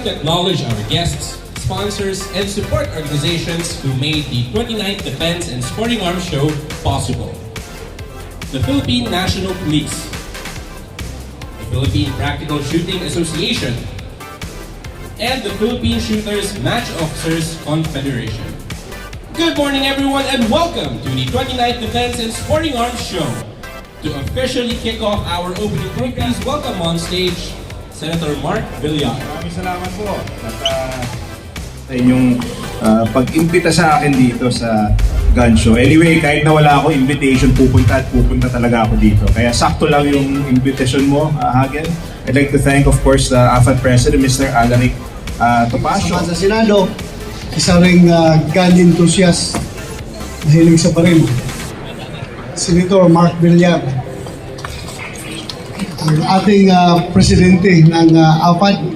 To acknowledge our guests, sponsors, and support organizations who made the 29th Defense and Sporting Arms Show possible. The Philippine National Police, the Philippine Practical Shooting Association, and the Philippine Shooters Match Officers Confederation. Good morning everyone and welcome to the 29th Defense and Sporting Arms Show. To officially kick off our opening group, please welcome on stage Senator Mark Villar. Maraming salamat po at sa inyong pag-imbita sa akin dito sa gun show. Anyway, kahit na wala ako invitation, pupunta talaga ako dito. Kaya sakto lang yung invitation mo, Hagen. I'd like to thank, of course, the AFAD President, Mr. Alaric Topacio. Sa Senado, isa ring gun enthusiast, mahilig sa baril. Senator Mark Villar. Ang ating presidente ng AFAD,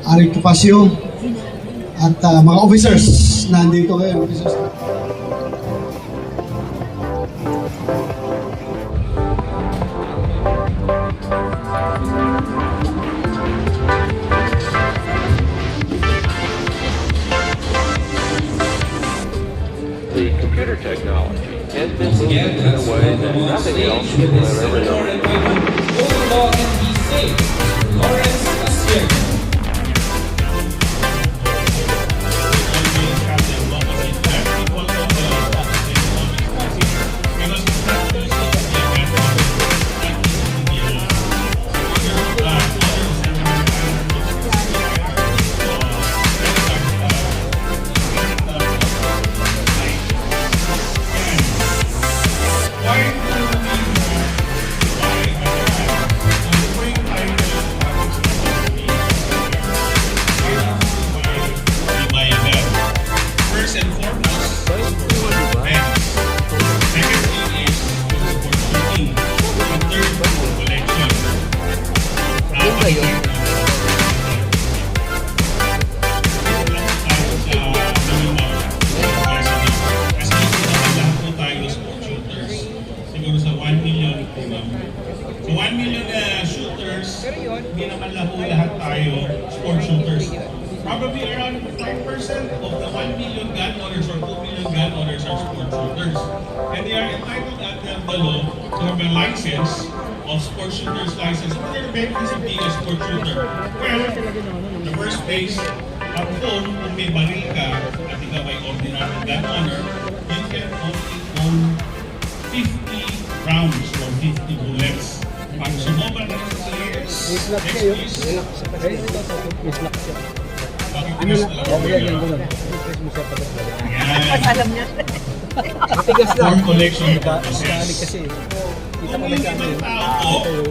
Alaric Topacio, at mga officers na nandito ngayon. The computer technology has been moving in a way that nothing else will ever know. Overall and be safe, Lawrence Asiago. Siguro sa 1 million so 1 million shooters, hindi naman lahat tayo sport shooters. Probably around 5% of the 1 million gun owners or 2 million gun owners are sport shooters. And they are entitled under the law to have a license of sport shooter's license. What are the benefits of being a sport shooter? Well, the first place, at home, kung may baril ka at ikaw ay ordinary gun owner, you can only own 50 rounds or 50 bullets. Pag sumobra na sa players, next is... Bakit tigas na lang ako yun? Alam niya. For collection purposes. Kung yung ibang tao po, pero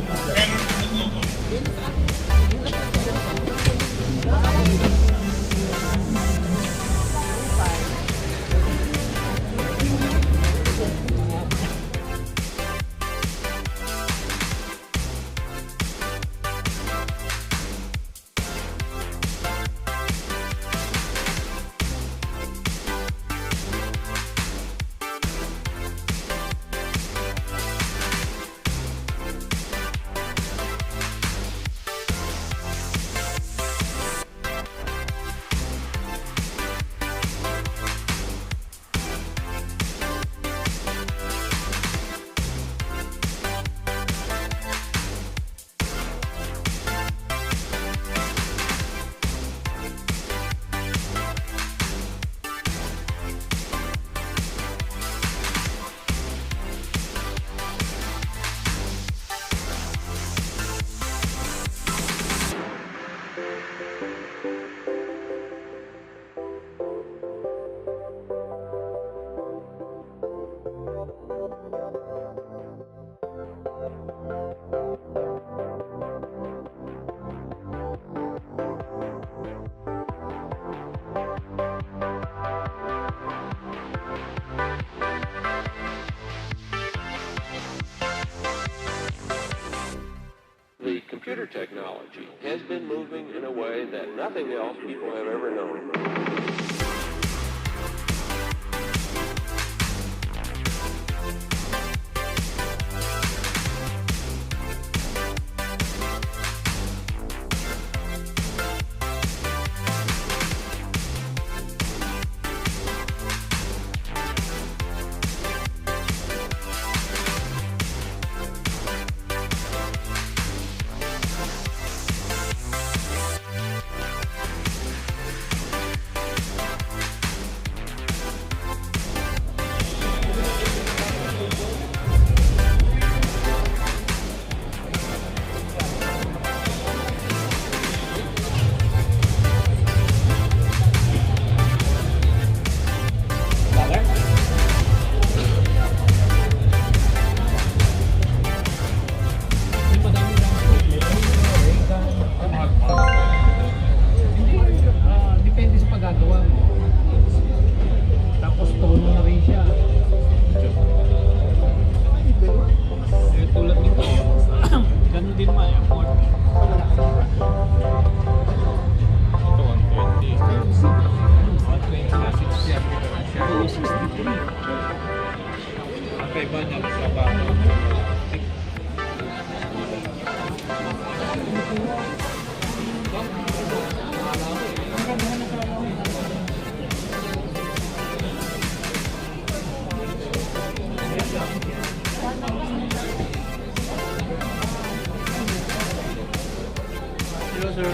computer technology has been moving in a way that nothing else people have ever known. Depende sa paggagawa mo. Tapos tono na rin siya. Eh, tulad nito. Ganun din naman, effort. Ito 120. 120 na 60. Siya 63. Ang kaiba niya sa bago. Hello, sir.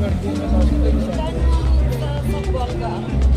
sa Buanga ang